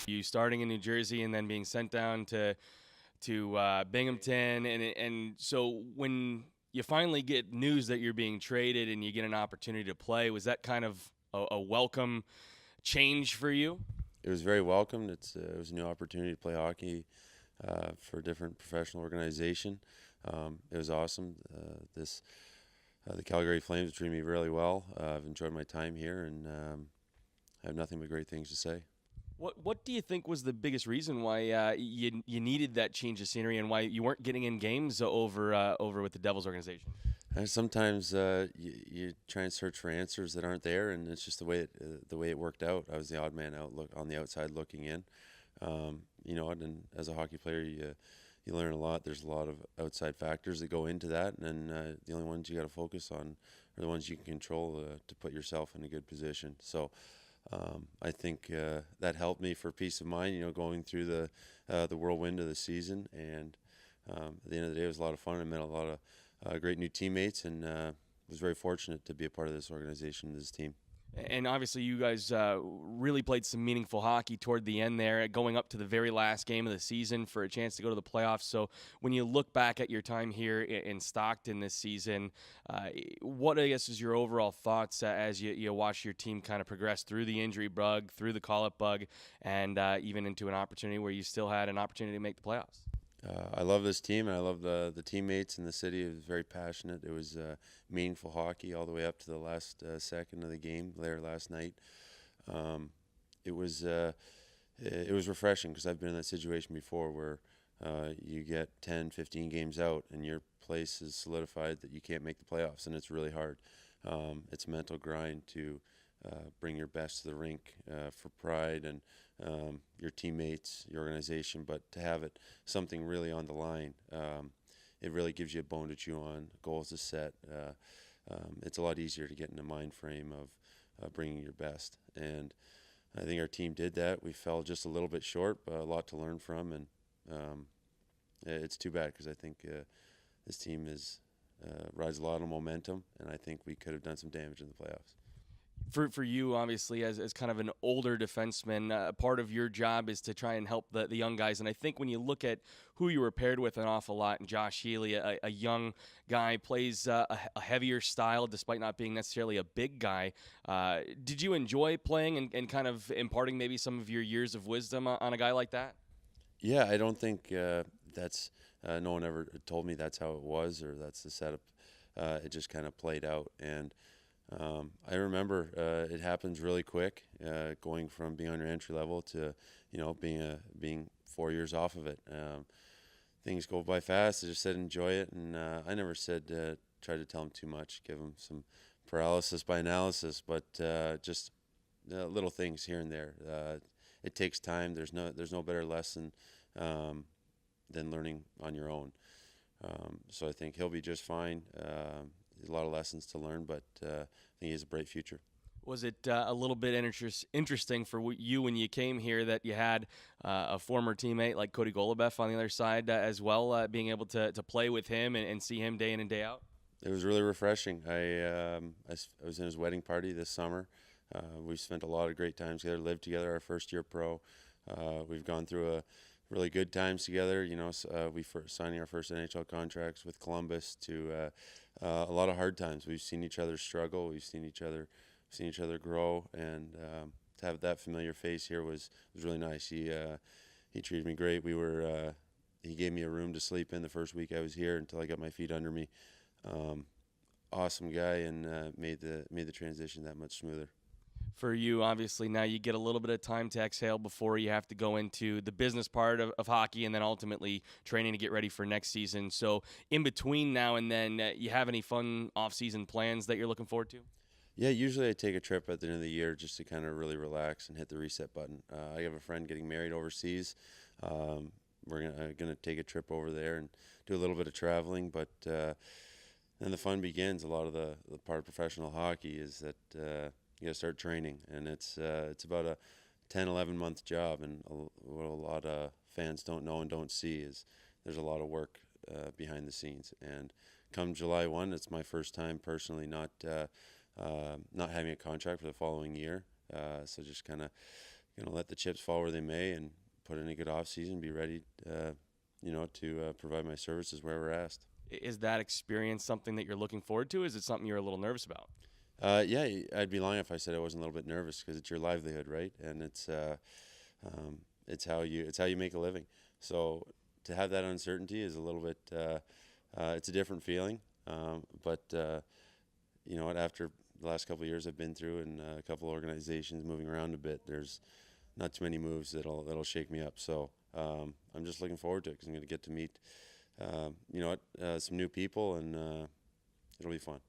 You starting in New Jersey and then being sent down to Binghamton, and so when you finally get news that you're being traded and you get an opportunity to play, was that kind of a welcome change for you? It was very welcomed. It was a new opportunity to play hockey for a different professional organization. It was awesome. The Calgary Flames treated me really well. I've enjoyed my time here, and I have nothing but great things to say. What do you think was the biggest reason why you needed that change of scenery and why you weren't getting in games over with the Devils organization? Sometimes you try and search for answers that aren't there, and it's just the way it worked out. I was the odd man out on the outside looking in. And as a hockey player, you learn a lot. There's a lot of outside factors that go into that, and the only ones you got to focus on are the ones you can control to put yourself in a good position. So I think that helped me for peace of mind. Going through the whirlwind of the season, and at the end of the day, it was a lot of fun. I met a lot of great new teammates, and was very fortunate to be a part of this organization, this team. And obviously, you guys really played some meaningful hockey toward the end there, going up to the very last game of the season for a chance to go to the playoffs. So when you look back at your time here in Stockton this season, what, I guess, is your overall thoughts as you watch your team kind of progress through the injury bug, through the call-up bug, and even into an opportunity where you still had an opportunity to make the playoffs? I love this team, and I love the teammates in the city. It was very passionate. It was meaningful hockey all the way up to the last second of the game there last night. It was refreshing because I've been in that situation before where you get 10, 15 games out and your place is solidified that you can't make the playoffs, and it's really hard. It's a mental grind to bring your best to the rink for pride and your teammates, your organization, but to have it something really on the line, it really gives you a bone to chew on, goals to set. It's a lot easier to get in a mind frame of bringing your best. And I think our team did that. We fell just a little bit short, but a lot to learn from. And it's too bad because I think this team rides a lot of momentum, and I think we could have done some damage in the playoffs. For you, obviously, as kind of an older defenseman, part of your job is to try and help the young guys. And I think when you look at who you were paired with an awful lot, and Josh Healy, a young guy, plays a heavier style despite not being necessarily a big guy. Did you enjoy playing and kind of imparting maybe some of your years of wisdom on a guy like that? Yeah, I don't think that's no one ever told me that's how it was or that's the setup. It just kind of played out, and I remember it happens really quick, going from being on your entry level to being 4 years off of it. Things go by fast. I just said enjoy it, and I never said try to tell them too much, give them some paralysis by analysis, but just little things here and there. It takes time. There's no better lesson than learning on your own. So I think he'll be just fine. A lot of lessons to learn, but I think he has a bright future. Was it a little bit interesting for you when you came here that you had a former teammate like Cody Golubeff on the other side as well, being able to play with him and see him day in and day out? It was really refreshing. I was in his wedding party this summer. We spent a lot of great times together, lived together our first year pro. We've gone through a really good times together. We signing our first NHL contracts with Columbus to a lot of hard times. We've seen each other struggle. We've seen each other grow, and to have that familiar face here was really nice. He treated me great. He gave me a room to sleep in the first week I was here until I got my feet under me. Awesome guy, and made the transition that much smoother. For you, obviously, now you get a little bit of time to exhale before you have to go into the business part of hockey and then ultimately training to get ready for next season. So in between now and then, you have any fun off-season plans that you're looking forward to? Yeah, usually I take a trip at the end of the year just to kind of really relax and hit the reset button. I have a friend getting married overseas. We're gonna take a trip over there and do a little bit of traveling, but then the fun begins. A lot of the part of professional hockey is that you got to start training, and it's about a 10, 11-month job, and what a lot of fans don't know and don't see is there's a lot of work behind the scenes. And come July 1, it's my first time personally not having a contract for the following year, so just kind of gonna let the chips fall where they may and put in a good off season, be ready, to provide my services where we're asked. Is that experience something that you're looking forward to? Is it something you're a little nervous about? Yeah, I'd be lying if I said I wasn't a little bit nervous because it's your livelihood, right? And it's how you make a living. So to have that uncertainty is a little bit. It's a different feeling, but you know what? After the last couple of years I've been through and a couple of organizations moving around a bit, there's not too many moves that'll shake me up. So I'm just looking forward to it because I'm going to get to meet, some new people and it'll be fun.